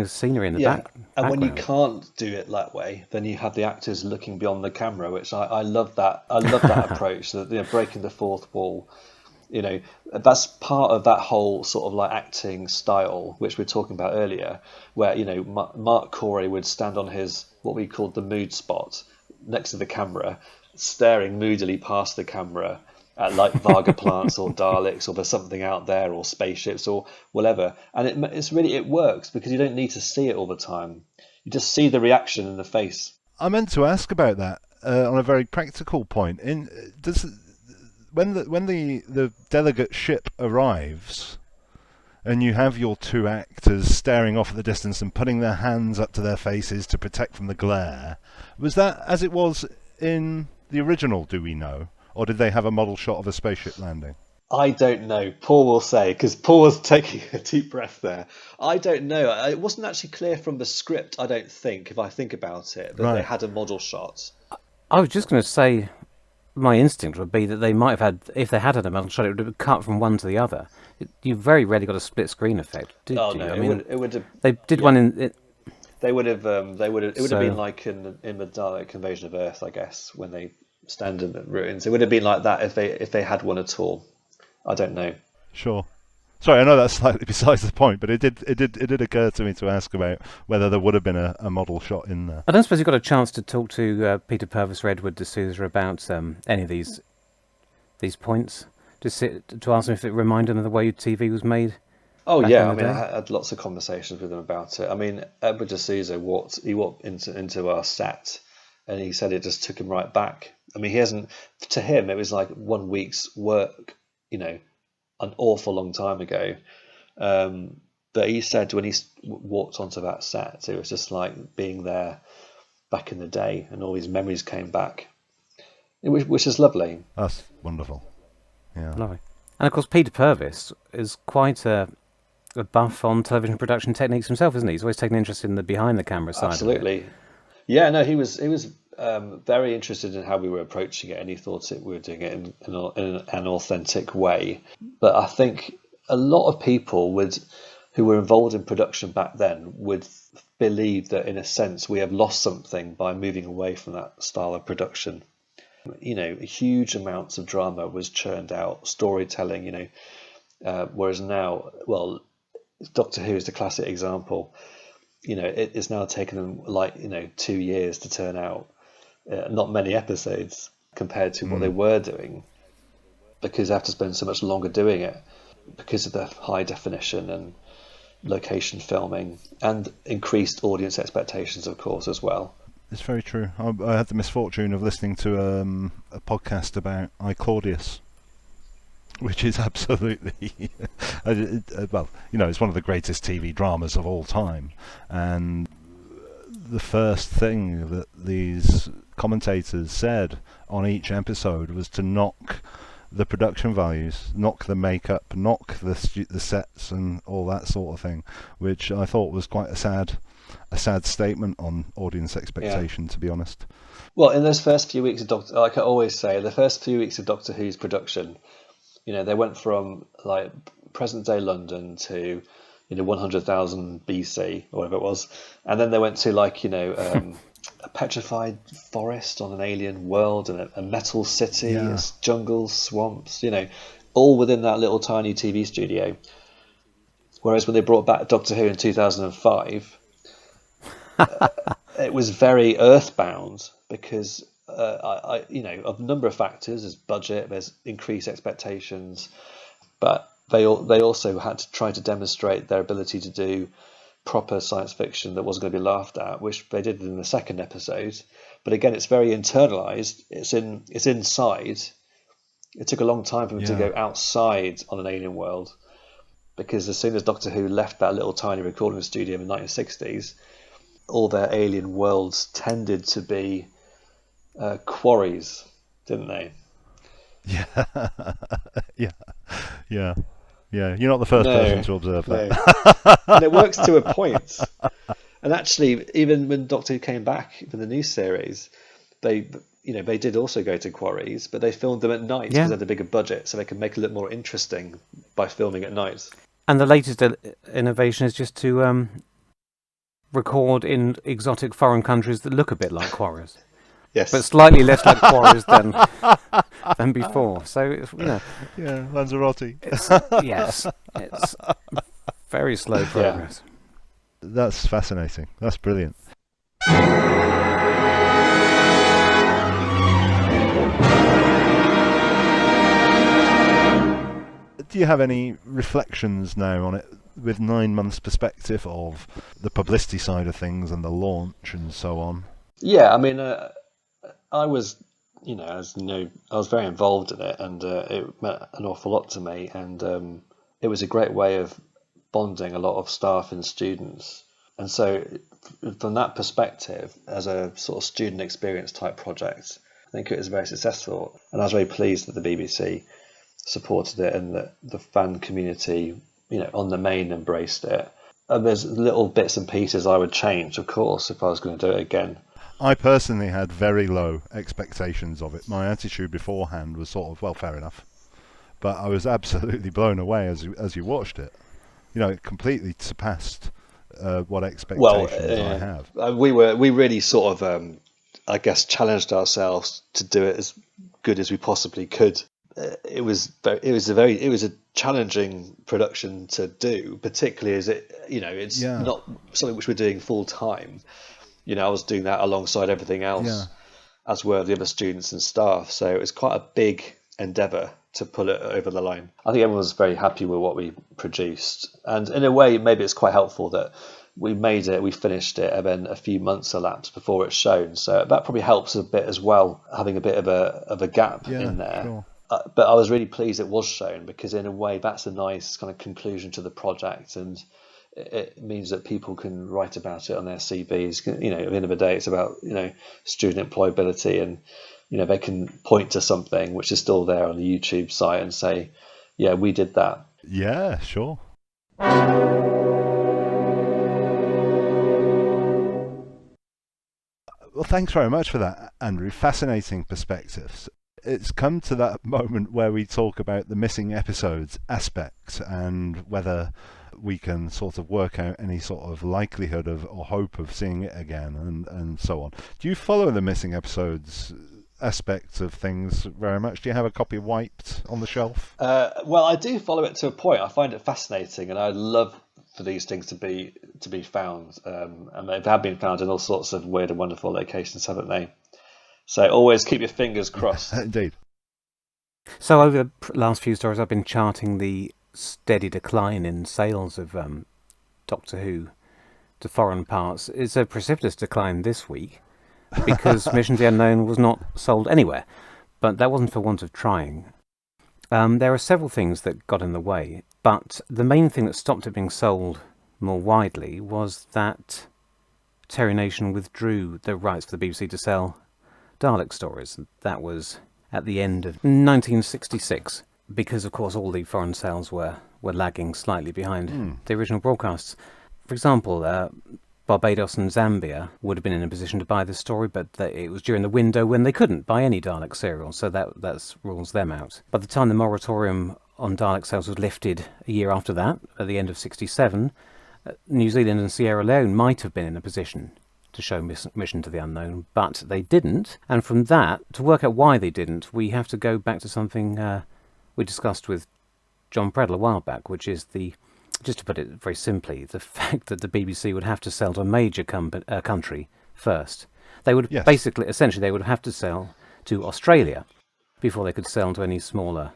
scenery in the back. And when you can't do it that way, then you have the actors looking beyond the camera, which I love that. I love that approach, that breaking the fourth wall. That's part of that whole sort of like acting style, which we were talking about earlier, where Mark Corey would stand on his what we called the mood spot next to the camera, staring moodily past the camera at like Varga plants or Daleks, or there's something out there, or spaceships or whatever. And it works because you don't need to see it all the time. You just see the reaction in the face. I meant to ask about that on a very practical point. When the delegate ship arrives, and you have your two actors staring off at the distance and putting their hands up to their faces to protect from the glare, was that as it was in the original, do we know? Or did they have a model shot of a spaceship landing? I don't know. Paul will say, because Paul was taking a deep breath there. I don't know. It wasn't actually clear from the script, I don't think, if I think about it, that they had a model shot. I was just going to say, my instinct would be that they might have had, if they had a metal shot, it would have cut from one to the other. You very rarely got a split screen effect, did you? No, I mean, it would have. they did one in. They would have. They would have. It would have So- been like in the Dalek Invasion of Earth, I guess, when they stand in the ruins. It would have been like that if they had one at all. I don't know. Sure. Sorry, I know that's slightly besides the point, but it did occur to me to ask about whether there would have been a model shot in there. I don't suppose you got a chance to talk to Peter Purvis or Edward D'Souza about any of these points, to ask them if it reminded them of the way TV was made. Oh Back yeah, in I the mean, day? I had lots of conversations with them about it. I mean, Edward D'Souza walked into our set, and he said it just took him right back. I mean, he hasn't. To him, it was like 1 week's work, an awful long time ago. But he said when he walked onto that set, it was just like being there back in the day, and all these memories came back, which is lovely. That's wonderful. Yeah. Lovely. And of course, Peter Purvis is quite a buff on television production techniques himself, isn't he? He's always taken interest in the behind the camera side. Of it. Absolutely. Yeah, no, he was very interested in how we were approaching it, and he thought we were doing it in an authentic way. But I think a lot of people who were involved in production back then would believe that, in a sense, we have lost something by moving away from that style of production. Huge amounts of drama was churned out, storytelling. Whereas now, well, Doctor Who is the classic example. It's now taken them 2 years to turn out not many episodes compared to what they were doing, because they have to spend so much longer doing it because of the high definition and location filming and increased audience expectations, of course, as well. It's very true. I had the misfortune of listening to a podcast about I, Claudius, which is absolutely it's one of the greatest TV dramas of all time. And the first thing that these commentators said on each episode was to knock the production values, knock the makeup, knock the sets and all that sort of thing, which I thought was quite a sad statement on audience expectation, to be honest. Well, in those first few weeks of like I always say, the first few weeks of Doctor Who's production, they went from like present day London to 100,000 BC or whatever it was, and then they went to a petrified forest on an alien world and a metal city, jungles, swamps, all within that little tiny TV studio. Whereas when they brought back Doctor Who in 2005, it was very earthbound because of a number of factors. There's budget, there's increased expectations, but they also had to try to demonstrate their ability to do proper science fiction that wasn't going to be laughed at, which they did in the second episode. But again, it's very internalized. It's inside. It took a long time for them to go outside on an alien world, because as soon as Doctor Who left that little tiny recording studio in the 1960s, all their alien worlds tended to be quarries, didn't they? Yeah. You're not the first person to observe that. And it works to a point. And actually, even when Doctor Who came back for the new series, they did also go to quarries, but they filmed them at night because they had a bigger budget, so they could make it a little more interesting by filming at night. And the latest innovation is just to record in exotic foreign countries that look a bit like quarries. Yes. But slightly less like quarries than before. So, Yeah, Lanzarote. Yes. It's very slow progress. Yeah. That's fascinating. That's brilliant. Do you have any reflections now on it, with 9 months' perspective of the publicity side of things and the launch and so on? Yeah, I mean, I was, as you know, I was very involved in it, and it meant an awful lot to me, and it was a great way of bonding a lot of staff and students. And so from that perspective, as a sort of student experience type project, I think it was very successful, and I was very pleased that the BBC supported it and that the fan community, on the main embraced it. And there's little bits and pieces I would change, of course, if I was going to do it again. I personally had very low expectations of it. My attitude beforehand was sort of, well, fair enough. But I was absolutely blown away as you watched it. It completely surpassed what expectations I have. We really sort of, I guess, challenged ourselves to do it as good as we possibly could. It was a challenging production to do, particularly as it's not something which we're doing full time. I was doing that alongside everything else, as were the other students and staff. So it was quite a big endeavour to pull it over the line. I think everyone was very happy with what we produced, and in a way, maybe it's quite helpful that we made it, we finished it, and then a few months elapsed before it's shown. So that probably helps a bit as well, having a bit of a gap in there. Sure. But I was really pleased it was shown, because in a way that's a nice kind of conclusion to the project, and it means that people can write about it on their CVs. At the end of the day, it's about student employability, and they can point to something which is still there on the YouTube site and say, yeah, we did that. Yeah, sure. Well, thanks very much for that, Andrew. Fascinating perspectives. It's come to that moment where we talk about the missing episodes aspect and whether we can sort of work out any sort of likelihood of or hope of seeing it again, and so on. Do you follow the missing episodes aspects of things very much? Do you have a copy wiped on the shelf? Well, I do follow it to a point. I find it fascinating, and I love for these things to be found. And they have been found in all sorts of weird and wonderful locations, haven't they? So always keep your fingers crossed. Indeed. So over the last few stories, I've been charting the steady decline in sales of Doctor Who to foreign parts. It's a precipitous decline this week because Mission to the Unknown was not sold anywhere. But that wasn't for want of trying. There are several things that got in the way, but the main thing that stopped it being sold more widely was that Terry Nation withdrew the rights for the BBC to sell Dalek stories. That was at the end of 1966, because of course all the foreign sales were lagging slightly behind the original broadcasts. For example, Barbados and Zambia would have been in a position to buy this story, but it was during the window when they couldn't buy any Dalek serial, so that rules them out. By the time the moratorium on Dalek sales was lifted a year after that, at the end of 67, New Zealand and Sierra Leone might have been in a position to show Mission to the Unknown, but they didn't. And from that, to work out why they didn't, we have to go back to something we discussed with John Preddle a while back, which is just to put it very simply, the fact that the BBC would have to sell to a major country first. They would essentially, they would have to sell to Australia before they could sell to any smaller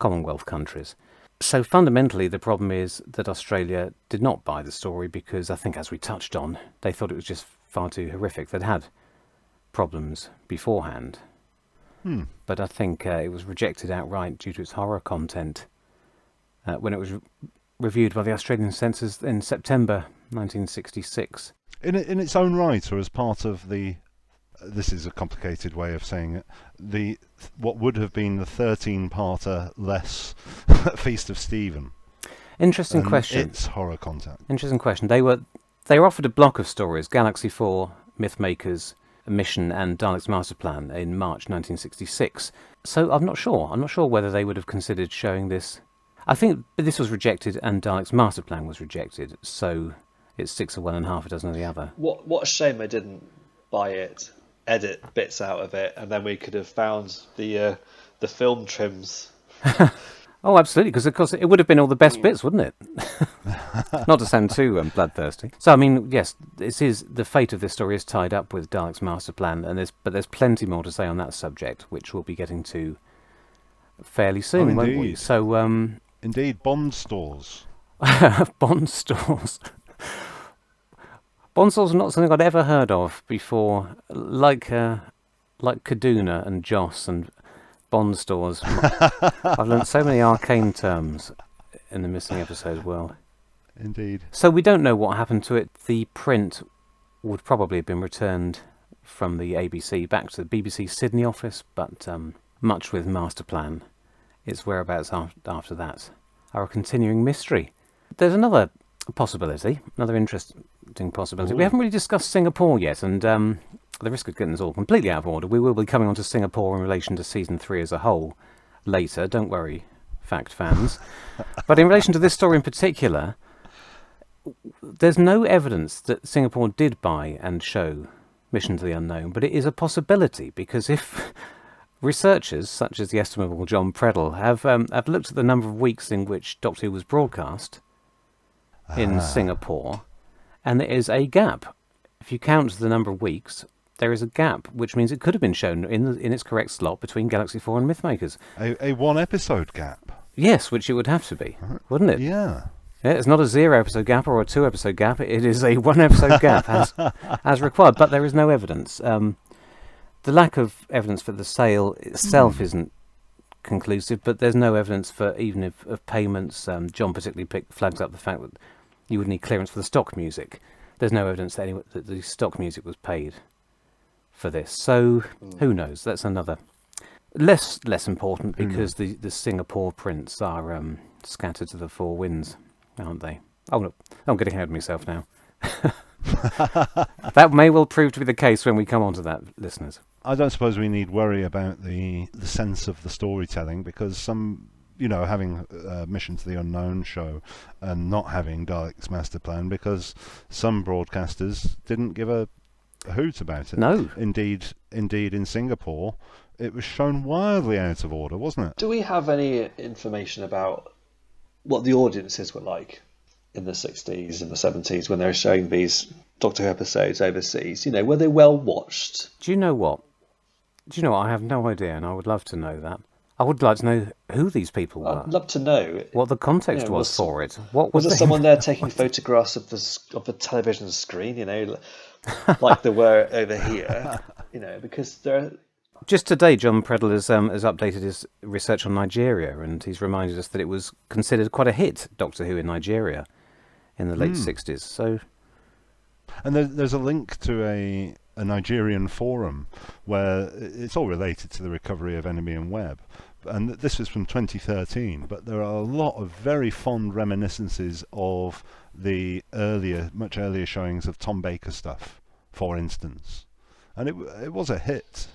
Commonwealth countries. So fundamentally, the problem is that Australia did not buy the story because I think, as we touched on, they thought it was just far too horrific. They'd had problems beforehand. But I think it was rejected outright due to its horror content when it was reviewed by the Australian censors in September 1966. In its own right, or as part of the... This is a complicated way of saying it. What would have been the 13-parter less Feast of Stephen. Interesting question. Its horror content. Interesting question. They were offered a block of stories: Galaxy 4, Mythmakers, Mission, and Daleks Master Plan in March 1966. So I'm not sure. I'm not sure whether they would have considered showing this. I think this was rejected, and Daleks Master Plan was rejected. So it's 6 of one and half a dozen of the other. What a shame they didn't buy it, edit bits out of it, and then we could have found the film trims. Oh, absolutely, because of course it would have been all the best bits, wouldn't it? Not to sound too bloodthirsty. So I mean, yes, the fate of this story is tied up with Daleks Master Plan, but there's plenty more to say on that subject, which we'll be getting to fairly soon, won't we? So indeed, Bond stores. Bond stores. Bond stores are not something I'd ever heard of before, like Kaduna and Joss and Bond stores. I've learned so many arcane terms in the Missing Episodes world. Indeed. So we don't know what happened to it. The print would probably have been returned from the ABC back to the BBC Sydney office, but much with Master Plan, its whereabouts after that are a continuing mystery. There's another possibility, another interesting possibility. Ooh. We haven't really discussed Singapore yet, and the risk of getting us all completely out of order, we will be coming on to Singapore in relation to Season 3 as a whole later. Don't worry, Fact fans. But in relation to this story in particular, there's no evidence that Singapore did buy and show Mission to the Unknown, but it is a possibility, because if researchers, such as the estimable John Preddle, have looked at the number of weeks in which Doctor Who was broadcast in Singapore, and there is a gap. If you count the number of weeks, there is a gap, which means it could have been shown in its correct slot between Galaxy 4 and Mythmakers. A one-episode gap? Yes, which it would have to be, wouldn't it? Yeah. Yeah, it's not a 0-episode gap or a 2-episode gap. It is a 1-episode gap as required, but there is no evidence. The lack of evidence for the sale itself isn't conclusive, but there's no evidence for even of payments. John particularly flags up the fact that you would need clearance for the stock music. There's no evidence that the stock music was paid for this. So who knows? That's another less important, because the Singapore prints are scattered to the four winds, aren't they? Oh no, I'm getting ahead of myself now. That may well prove to be the case when we come on to that, listeners. I don't suppose we need worry about the sense of the storytelling, because some, having Mission to the Unknown show and not having Daleks Master Plan, because some broadcasters didn't give a hoot about it. No. Indeed, in Singapore, it was shown wildly out of order, wasn't it? Do we have any information about what the audiences were like in the 60s and the 70s when they were showing these Doctor Who episodes overseas? Were they well watched? Do you know what? I have no idea, and I would love to know that. I would like to know who these people were. I'd love to know what the context was for it. What was there someone there taking photographs of the television screen, like there were over here, because there. Just today, John Preddle has updated his research on Nigeria, and he's reminded us that it was considered quite a hit, Doctor Who in Nigeria, in the late 60s. So, and there's a link to a Nigerian forum where it's all related to the recovery of Enemy and Web, and this is from 2013. But there are a lot of very fond reminiscences of the much earlier showings of Tom Baker stuff, for instance, and it was a hit.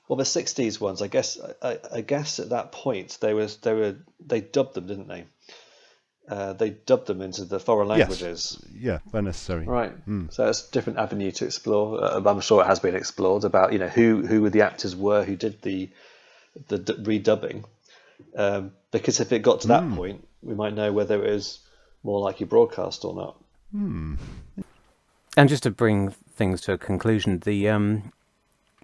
Well, the 60s ones, I guess at that point they dubbed them, didn't they? They dubbed them into the foreign languages. Yes. Yeah, where necessary. Right. So that's a different avenue to explore. I'm sure it has been explored about who the actors were who did the redubbing. Because if it got to that point, we might know whether it was more likely broadcast or not. And just to bring things to a conclusion,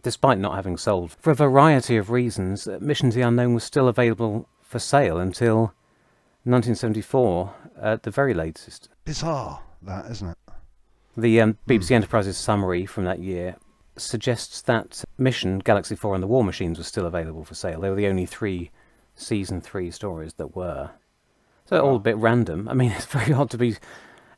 despite not having sold for a variety of reasons, Mission to the Unknown was still available for sale until 1974 at the very latest. Bizarre, that, isn't it? The BBC Enterprise's summary from that year suggests that Mission, Galaxy 4 and the War Machines were still available for sale. They were the only 3 Season 3 stories that were. So all a bit random. I mean, it's very odd to be...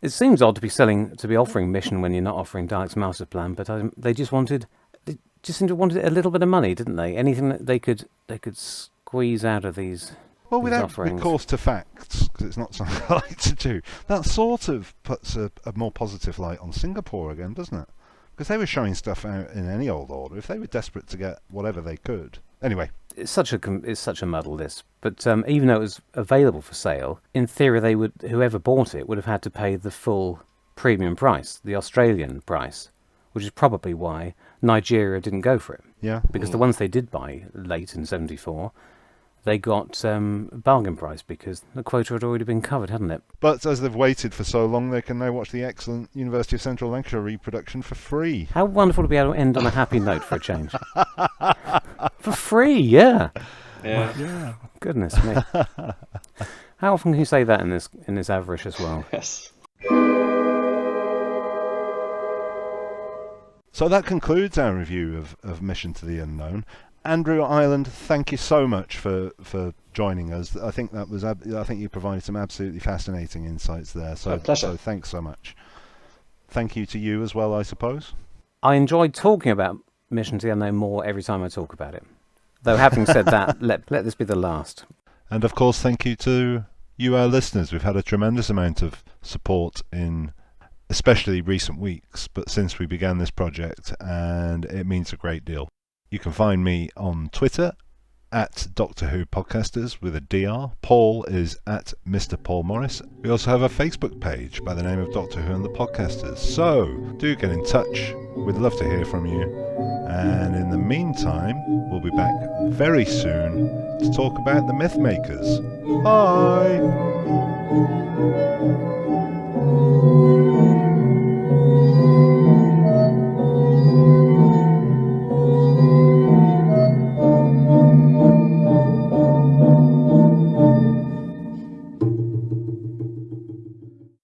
It seems odd to be offering Mission when you're not offering Daleks Master Plan, but they just wanted a little bit of money, didn't they? Anything that they could squeeze out of these... Well, without recourse to facts, because it's not something I like to do, that sort of puts a more positive light on Singapore again, doesn't it? Because they were showing stuff out in any old order. If they were desperate to get whatever they could. Anyway. It's such a muddle, this. But even though it was available for sale, in theory, whoever bought it would have had to pay the full premium price, the Australian price, which is probably why Nigeria didn't go for it. Yeah. Because the ones they did buy late in 74... they got a bargain price because the quota had already been covered, hadn't it? But as they've waited for so long, they can now watch the excellent University of Central Lancashire reproduction for free. How wonderful to be able to end on a happy note for a change. For free, yeah. Yeah. Goodness me. How often can you say that in this avaricious world? Yes. So that concludes our review of Mission to the Unknown. Andrew Ireland, thank you so much for joining us. I think you provided some absolutely fascinating insights there. So, my pleasure. So thanks so much. Thank you to you as well, I suppose. I enjoyed talking about Mission to the Unknown more every time I talk about it. Though having said that, let this be the last. And of course, thank you to you, our listeners. We've had a tremendous amount of support in especially recent weeks, but since we began this project, and it means a great deal. You can find me on Twitter at Doctor Who Podcasters with a DR. Paul is at Mr. Paul Morris. We also have a Facebook page by the name of Doctor Who and the Podcasters. So do get in touch. We'd love to hear from you. And in the meantime, we'll be back very soon to talk about the myth makers. Bye!